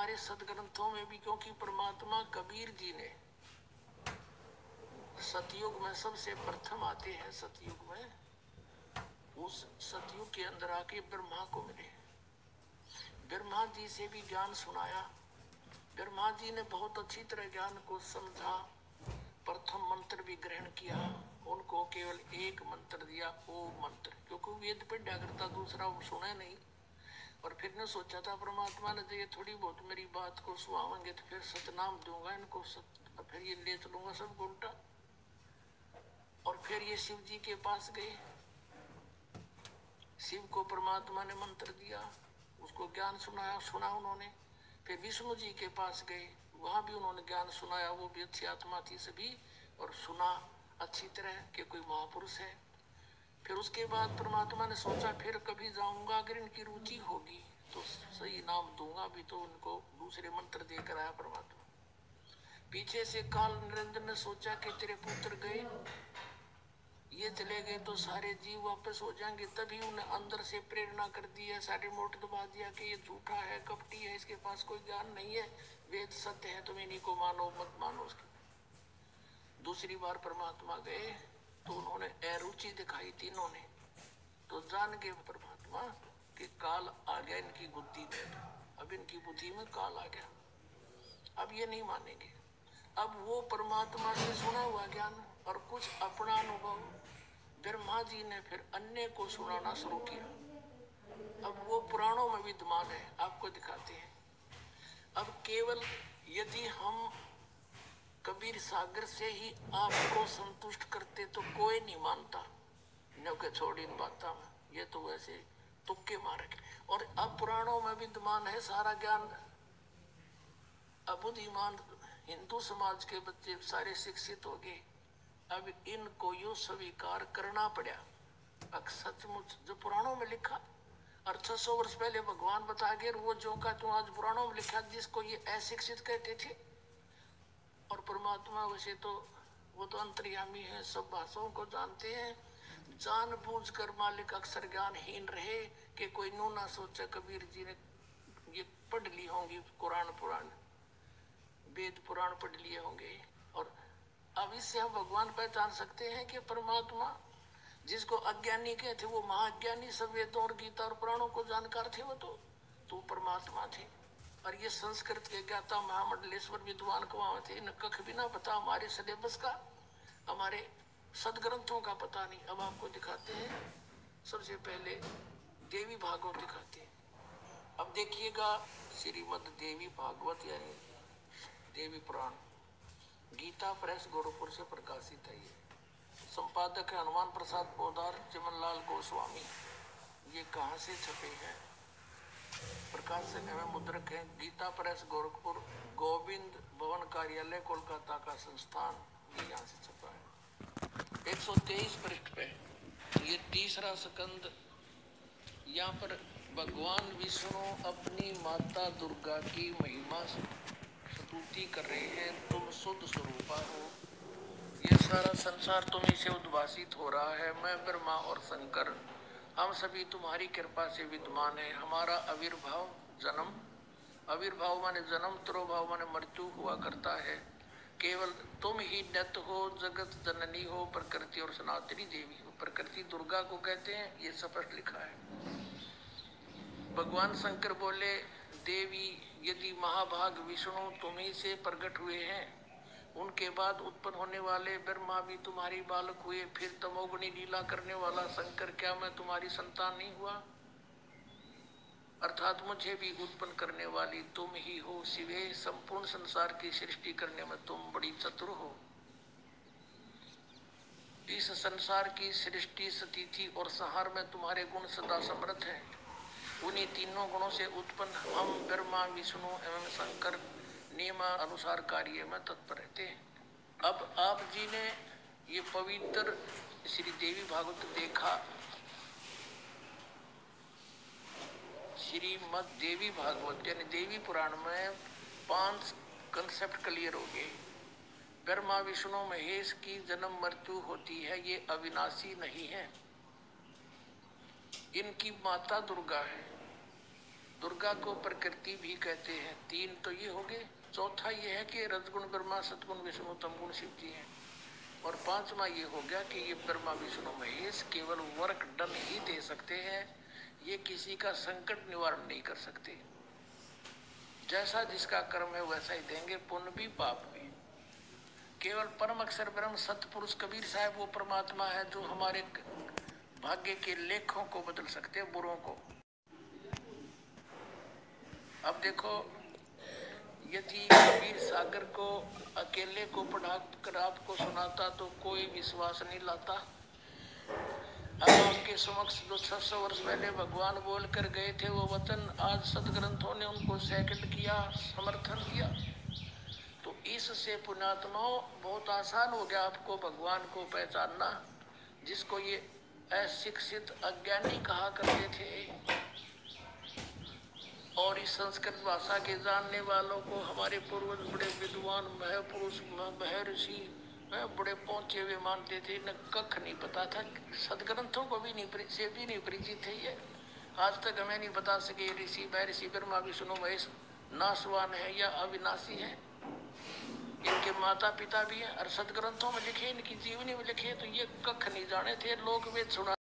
हमारे सदग्रंथों में भी, क्योंकि परमात्मा कबीर जी ने सतयुग में सबसे प्रथम आते हैं, सतयुग में उस सतयुग के अंदर आके ब्रह्मा को मिले, ब्रह्मा जी से भी ज्ञान सुनाया। ब्रह्मा जी ने बहुत अच्छी तरह ज्ञान को समझा, प्रथम मंत्र भी ग्रहण किया, उनको केवल एक मंत्र दिया, ओम मंत्र, क्योंकि वेद पढ़ा करता दूसरा वो सुने नहीं। और फिर ने सोचा था परमात्मा ने, ये थोड़ी बहुत मेरी बात को सुनावेंगे तो फिर सतनाम दूंगा इनको, फिर ये ले चलूंगा सब उल्टा। और फिर ये शिव जी के पास गए, शिव को परमात्मा ने मंत्र दिया, उसको ज्ञान सुना उन्होंने। फिर विष्णु जी के पास गए, वहां भी उन्होंने ज्ञान सुनाया, वो भी अच्छी आत्मा थी सभी, और सुना अच्छी तरह कि कोई महापुरुष है। फिर उसके बाद परमात्मा ने सोचा फिर कभी जाऊंगा, अगर इनकी रुचि होगी तो सही नाम दूंगा भी, तो उनको दूसरे मंत्र देकर आया परमात्मा। पीछे से काल निरंजन ने सोचा कि तेरे पुत्र गए, ये चले गए तो सारे जीव वापस हो जाएंगे, तभी उन्हें अंदर से प्रेरणा कर दी है, सारे मोट दबा दिया कि ये झूठा है, कपटी है, इसके पास कोई ज्ञान नहीं है, वेद सत्य है, तुम इन्हीं को मानो मत मानो उसकी। दूसरी बार परमात्मा गए तो उन्होंने अरुचि दिखाई तीनों ने, तो जान गए परमात्मा कि काल आ गया इनकी बुद्धि में, अब इनकी बुद्धि में काल आ गया, अब ये नहीं मानेंगे। अब वो परमात्मा से सुना हुआ ज्ञान और कुछ अपना अनुभव ब्रह्मा जी ने फिर अन्य को सुनाना शुरू किया। अब वो पुराणों में विद्यमान है, आपको दिखाते हैं। अब केवल यदि हम कबीर सागर से ही आपको संतुष्ट करते तो कोई नहीं मानता, न के छोड़ इन बातों में, ये तो वैसे तुक्के मारे। और अब पुराणों में विद्यमान है सारा ज्ञान। अब बुद्धिमान हिंदू समाज के बच्चे सारे शिक्षित हो गए, अब इनको यो स्वीकार करना पड़ा। अब सचमुच जो पुराणों में लिखा, और 600 वर्ष पहले भगवान बता गए, वो जो का तो आज पुराणों में लिखा, जिसको ये अशिक्षित कहते थे। और परमात्मा वैसे तो वो तो अंतर्यामी है, सब भाषाओं को जानते हैं, जानबूझकर मालिक अक्सर ज्ञानहीन रहे कि कोई नू ना सोचे कबीर जी ने ये पढ़ ली होंगी, कुरान पुराण वेद पुराण पढ़ लिए होंगे। और अब इससे हम भगवान पहचान सकते हैं कि परमात्मा जिसको अज्ञानी कहते वो महाज्ञानी, सब वेदों और गीता और पुराणों को जानकार थे, वो तो परमात्मा थे। और ये संस्कृत के ज्ञाता महामंडलेश्वर विद्वान को वहां थे, न कख भी ना पता हमारे सिलेबस का, हमारे सदग्रंथों का पता नहीं। अब आपको दिखाते हैं, सबसे पहले देवी भागवत दिखाते हैं। अब देखिएगा, श्रीमद देवी भागवत यानी देवी पुराण, गीता प्रेस गोरखपुर से प्रकाशित है। ये संपादक है हनुमान प्रसाद पोदार, चिमनलाल गोस्वामी। ये कहाँ से छपे हैं? प्रकाशक एवं मुद्रक है गीता प्रेस गोरखपुर, गोविंद भवन कार्यालय कोलकाता का संस्थान, ये यहाँ से छपा है। 123 पृष्ठ पे ये तीसरा स्कंद। यहाँ पर भगवान विष्णु अपनी माता दुर्गा की महिमा स्तुति कर रहे हैं, तुम शुद्ध स्वरूपा हो, ये सारा संसार तुम्हीं से उद्भासित हो रहा है, मैं ब्रह्मा और शंकर हम सभी तुम्हारी कृपा से विद्यमान है। हमारा आविर्भाव जन्म, आविर्भाव माने जन्म, तिरोभाव माने मृत्यु हुआ करता है, केवल तुम ही नित्य हो, जगत जननी हो, प्रकृति और सनातनी देवी हो। प्रकृति दुर्गा को कहते हैं, ये स्पष्ट लिखा है। भगवान शंकर बोले, देवी यदि महाभाग विष्णु तुम्हीं से प्रकट हुए हैं, उनके बाद उत्पन्न होने वाले ब्रह्मा भी तुम्हारी बालक हुए, फिर तमोगुणी लीला करने वाला शंकर, क्या मैं तुम्हारी संतान नहीं हुआ? अर्थात मुझे भी उत्पन्न करने वाली तुम ही हो शिवे, संपूर्ण संसार की सृष्टि करने में तुम बड़ी चतुर हो। इस संसार की सृष्टि, स्थिति और संहार में तुम्हारे गुण सदा समर्थ हैं। उन्हीं तीनों गुणों से उत्पन्न हम ब्रह्मा विष्णु एवं शंकर नियमानुसार कार्य में तत्पर रहते हैं। अब आप जी ने ये पवित्र श्री देवी भागवत देखा, श्रीमद देवी भागवत यानी देवी पुराण में 5 कंसेप्ट क्लियर हो गए। ब्रह्मा विष्णु महेश की जन्म मृत्यु होती है, ये अविनाशी नहीं है, इनकी माता दुर्गा है, दुर्गा को प्रकृति भी कहते हैं। तीन तो ये हो गए। चौथा ये है कि रजगुण ब्रह्मा, सतगुण विष्णु, तमगुण शिव जी हैं। और पांचवा ये हो गया कि ये ब्रह्मा विष्णु महेश केवल वर्क डन ही दे सकते हैं, ये किसी का संकट निवारण नहीं कर सकते। जैसा जिसका कर्म है वैसा ही देंगे, पुण्य भी पाप भी। केवल परम अक्षर ब्रह्म सतपुरुष कबीर साहब वो परमात्मा है जो हमारे भाग्य के लेखों को बदल सकते हैं, बुरों को। अब देखो, यदि कबीर सागर को अकेले को पढ़ा कर आपको सुनाता तो कोई विश्वास नहीं लाता। अब आपके समक्ष जो 600 वर्ष पहले भगवान बोल कर गए थे वो वचन, आज सदग्रंथों ने उनको सेकंड किया, समर्थन दिया। तो इससे पुण्यात्माओं बहुत आसान हो गया आपको भगवान को पहचानना, जिसको ये अशिक्षित अज्ञानी कहा करते थे। और इस संस्कृत भाषा के जानने वालों को हमारे पूर्वज बड़े विद्वान महापुरुष महर्षि बड़े पहुंचे हुए मानते थे। न कख नहीं पता था, सदग्रंथों को भी नहीं परिचित थे ये। आज तक हमें नहीं बता सके ऋषि महर्षि ब्रह्मा विष्णु महेश नाशवान है या अविनाशी है। इनके माता पिता भी हैं और सदग्रंथों में लिखे, इनकी जीवनी में लिखे, तो ये कख नहीं जाने थे। लोग वेद सुना